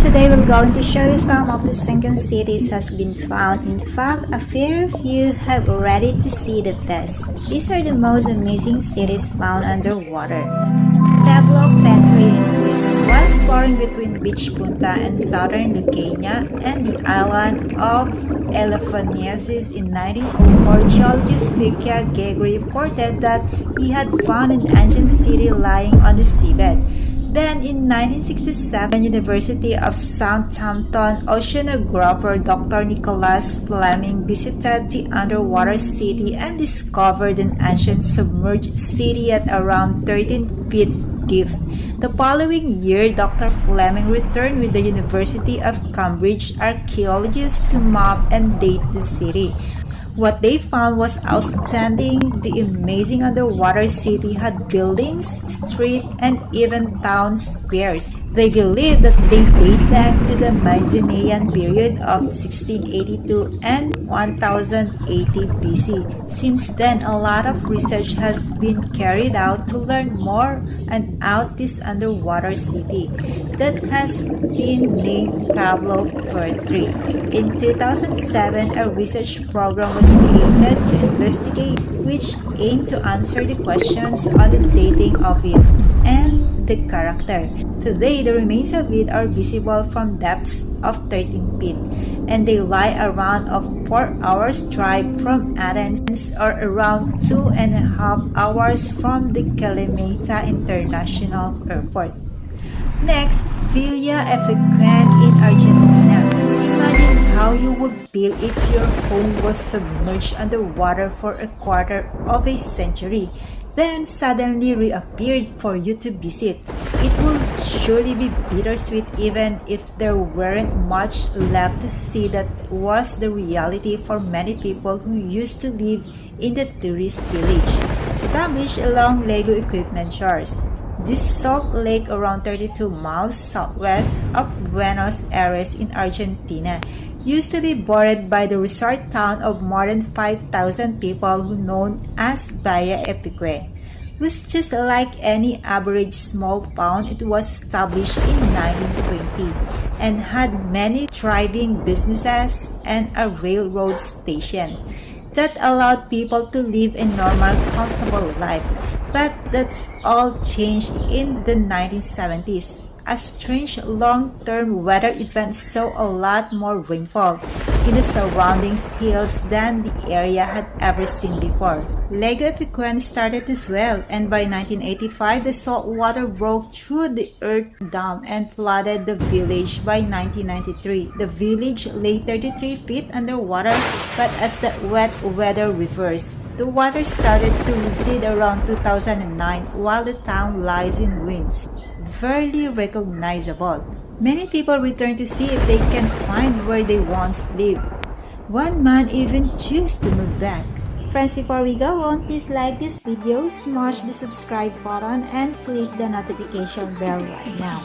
today we're going to show you some of the sunken cities has been found. In fact, a fair few have already to see the best. These are the most amazing cities found underwater. Pablo in Greece. While exploring between Beach Punta and southern Lucania and the island of Elefthoniasis in 1904, geologist Vikia Gagri reported that he had found an ancient city lying on the seabed. Then in 1967, University of Southampton oceanographer Dr. Nicholas Fleming visited the underwater city and discovered an ancient submerged city at around 13 feet deep. The following year, Dr. Fleming returned with the University of Cambridge archaeologists to map and date the city. What they found was outstanding. The amazing underwater city had buildings, streets, and even town squares. They believe that they date back to the Mycenaean period of 1682 and 1080 BC. Since then, a lot of research has been carried out to learn more about this underwater city that has been named Pablo per 3. In 2007, a research program was created to investigate, which aimed to answer the questions on the dating of it and the character. Today, the remains of it are visible from depths of 13 feet, and they lie around a 4 hours drive from Athens or around 2.5 hours from the Kalamata International Airport. Next, Villa Epicuén in Argentina. Imagine how you would feel if your home was submerged underwater for a quarter of a century, then suddenly reappeared for you to visit. It would surely be bittersweet even if there weren't much left to see. That was the reality for many people who used to live in the tourist village, established along Lego equipment shores. This salt lake, around 32 miles southwest of Buenos Aires in Argentina, used to be bordered by the resort town of more than 5,000 people known as Villa Epicuén. It was just like any average small town. It was established in 1920 and had many thriving businesses and a railroad station that allowed people to live a normal, comfortable life. But that's all changed in the 1970s. A strange long-term weather event saw a lot more rainfall in the surrounding hills than the area had ever seen before. Lago Epicuén started to swell, and by 1985 the salt water broke through the earth dam and flooded the village. By 1993, the village lay 33 feet underwater, but as the wet weather reversed, the water started to recede around 2009 while the town lies in ruins. Barely recognizable. Many people return to see if they can find where they once lived. One man even chose to move back. Friends, before we go on, please like this video, smash the subscribe button, and click the notification bell right now.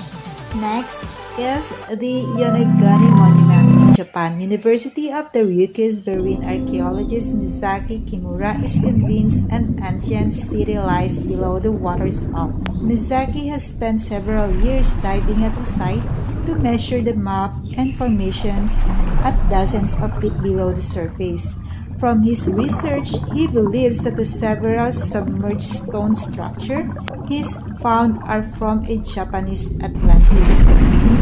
Next is the Yonegani Monument in Japan. University of the Ryukyu's marine archaeologist Mizaki Kimura is convinced an ancient city lies below the water's edge. Mizaki has spent several years diving at the site to measure the map and formations at dozens of feet below the surface. From his research, he believes that the several submerged stone structures he's found are from a Japanese Atlantis.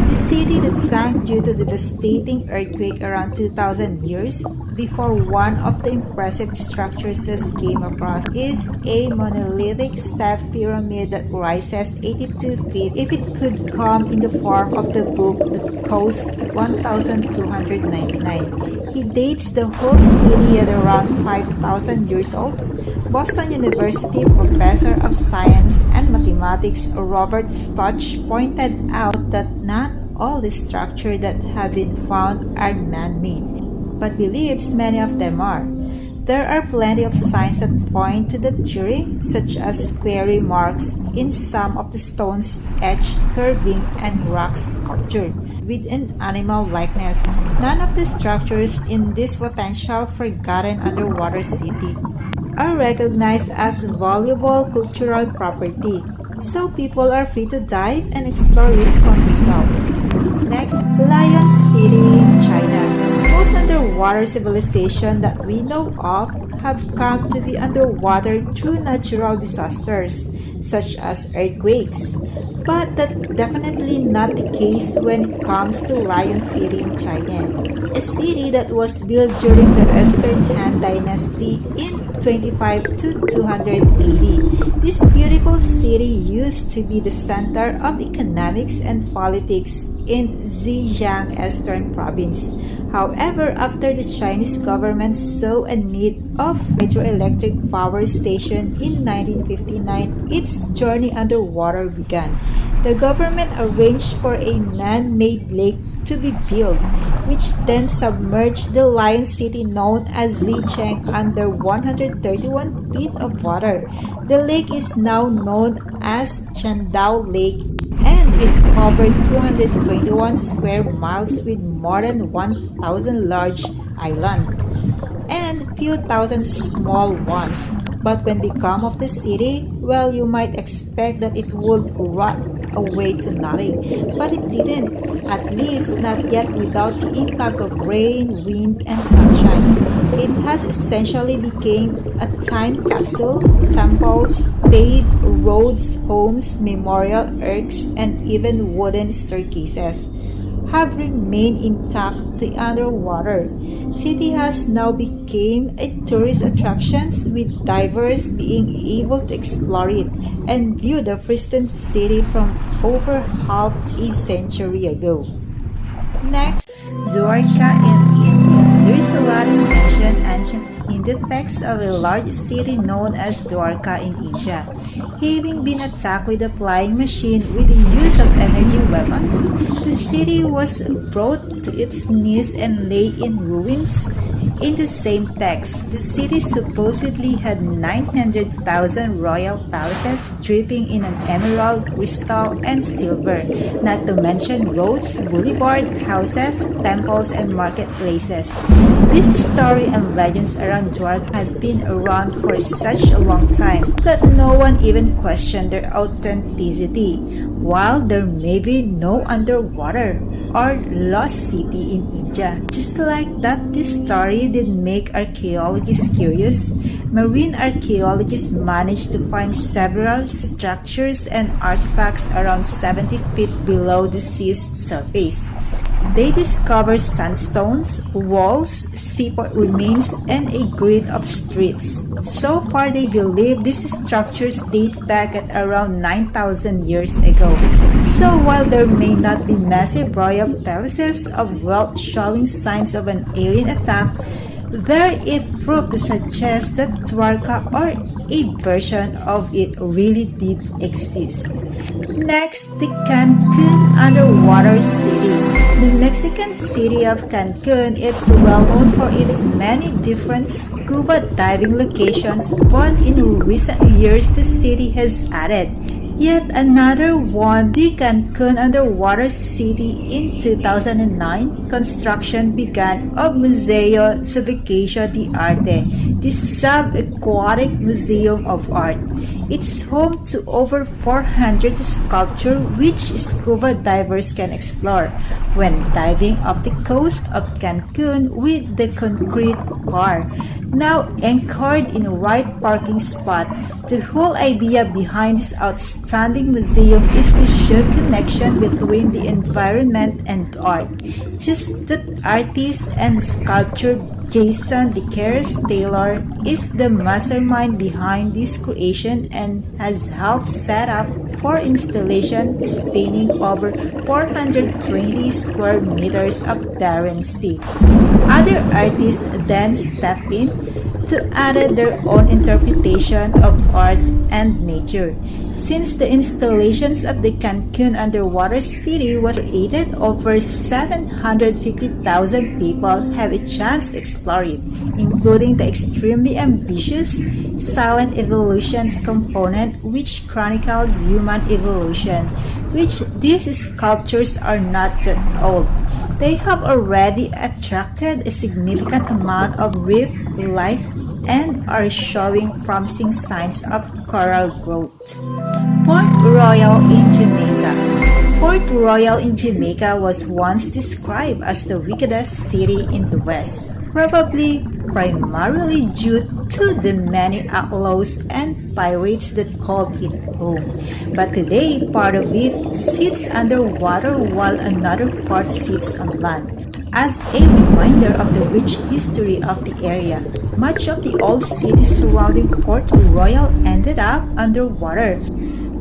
The city that sank due to devastating earthquake around 2,000 years before one of the impressive structures has came across is a monolithic step pyramid that rises 82 feet. If it could come in the form of the book that costs 1,299. He dates the whole city at around 5,000 years old. Boston University professor of science and mathematics Robert Stotch pointed out that not all the structures that have been found are man-made, but believes many of them are. There are plenty of signs that point to the theory, such as quarry marks in some of the stones, edge curving, and rock sculpture with an animal likeness. None of the structures in this potential forgotten underwater city are recognized as valuable cultural property. so people are free to dive and explore it for themselves. Next, Lion City in China. Most underwater civilizations that we know of have come to be underwater through natural disasters, such as earthquakes. But that's definitely not the case when it comes to Lion City in China, a city that was built during the Eastern Han Dynasty in 25 to 200 AD. This beautiful city used to be the center of economics and politics in Zhejiang Eastern Province. However, after the Chinese government saw a need of hydroelectric power station in 1959, its journey underwater began. The government arranged for a man-made lake to be built, which then submerged the Lion City known as Zhejiang under 131 feet of water. The lake is now known as Chandao Lake, and it covered 221 square miles with more than 1,000 large islands and few thousand small ones. But when we come of the city, well, you might expect that it would rot away to nothing, but it didn't, at least not yet without the impact of rain, wind, and sunshine. It has essentially become a time capsule. Temples, paved roads, homes, memorial arcs, and even wooden staircases have remained intact the underwater. City has now become a tourist attraction with divers being able to explore it and view the pristine city from over half a century ago. Next, Dwarka in India. There is a lot of ancient Hindu texts of a large city known as Dwarka in Asia, having been attacked with a flying machine with the use of energy weapons. The city was brought to its knees and lay in ruins. In the same text, the city supposedly had 900,000 royal palaces dripping in an emerald, crystal, and silver, not to mention roads, boulevard, houses, temples, and marketplaces. This story and legends around Dwarka had been around for such a long time that no one even questioned their authenticity, while there may be no underwater or lost city in India. Just like that, this story did make archaeologists curious. Marine archaeologists managed to find several structures and artifacts around 70 feet below the sea's surface. They discovered sandstones, walls, seaport remains, and a grid of streets. So far, they believe these structures date back at around 9,000 years ago. So while there may not be massive royal palaces of wealth showing signs of an alien attack, there is proof to suggest that Dwarka or a version of it really did exist. Next, the Cancun underwater city. The Mexican city of Cancun is well known for its many different scuba diving locations, but in recent years the city has added yet another one, the Cancun underwater city. In 2009, construction began of Museo Subaquation de Arte, the sub-aquatic museum of art. It's home to over 400 sculptures which scuba divers can explore when diving off the coast of Cancun with the concrete car, now anchored in a right parking spot. The whole idea behind this outstanding museum is to show connection between the environment and art. Just that artist and sculptor Jason DeCaires Taylor is the mastermind behind this creation and has helped set up 4 installations spanning over 420 square meters of barren sea. Other artists then step in to add their own interpretation of art and nature. Since the installations of the Cancun underwater city was created, over 750,000 people have a chance to explore it, including the extremely ambitious Silent Evolutions component which chronicles human evolution, which these sculptures are not that old. They have already attracted a significant amount of reef life and are showing promising signs of coral growth. Born Royal in Jamaica. Port Royal in Jamaica was once described as the wickedest city in the West, probably primarily due to the many outlaws and pirates that called it home. But today, part of it sits underwater while another part sits on land. As a reminder of the rich history of the area, much of the old city surrounding Port Royal ended up underwater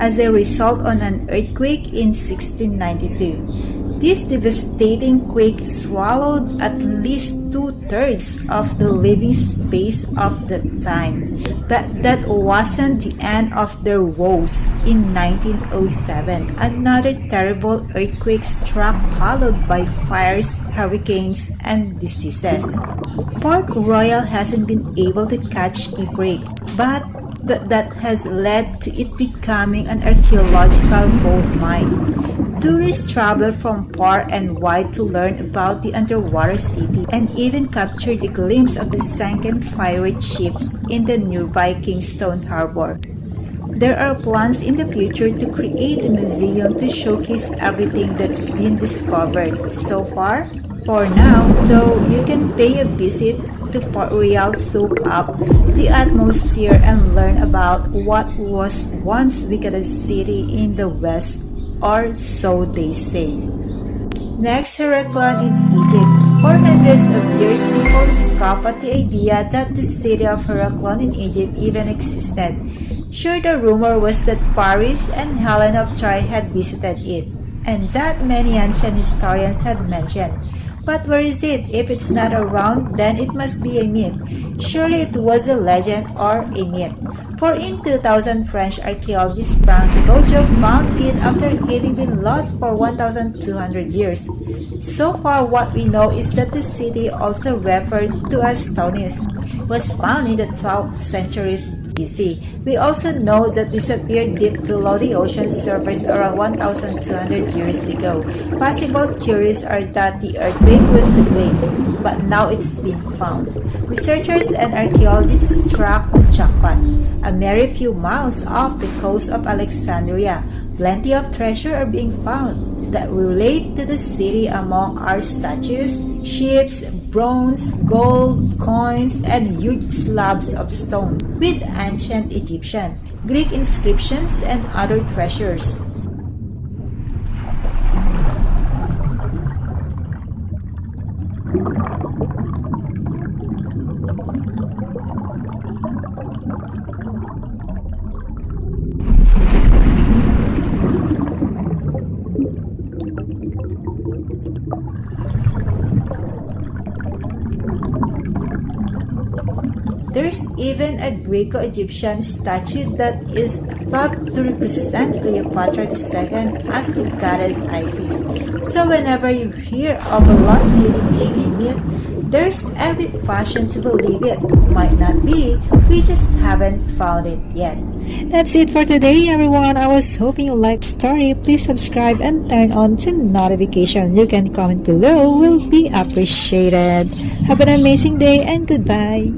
as a result of an earthquake in 1692. This devastating quake swallowed at least two-thirds of the living space of the time. But that wasn't the end of their woes. In 1907, another terrible earthquake struck, followed by fires, hurricanes, and diseases. Port Royal hasn't been able to catch a break, but that has led to it becoming an archaeological gold mine. Tourists travel from far and wide to learn about the underwater city and even captured a glimpse of the sunken pirate ships in the nearby Kingston Harbor. There are plans in the future to create a museum to showcase everything that's been discovered so far. For now, though, you can pay a visit to Port Royal, soak up the atmosphere, and learn about what was once wickedest city in the West, or so they say. Next, Heraklion in Egypt. For hundreds of years, people scoffed at the idea that the city of Heraklion in Egypt even existed. Sure, the rumor was that Paris and Helen of Troy had visited it, and that many ancient historians had mentioned. But where is it? If it's not around, then it must be a myth. Surely it was a legend or a myth. For in 2000, French archaeologist Frank Gojo found it after having been lost for 1,200 years. So far, what we know is that the city, also referred to as Tunis, was found in the 12th century BC. We also know that disappeared deep below the ocean surface around 1,200 years ago. Possible theories are that the earthquake was to blame, but now it's been found. Researchers and archaeologists struck the jackpot. A mere few miles off the coast of Alexandria, plenty of treasure are being found that relate to the city. Among are statues, ships, bronze, gold, coins, and huge slabs of stone with ancient Egyptian, Greek inscriptions, and other treasures. There's even a Greco-Egyptian statue that is thought to represent Cleopatra II as the goddess Isis. So whenever you hear of a lost city being a myth, there's every passion to believe it. Might not be, we just haven't found it yet. That's it for today, everyone. I was hoping you liked the story. Please subscribe and turn on to notifications. You can comment below. Will be appreciated. Have an amazing day and goodbye.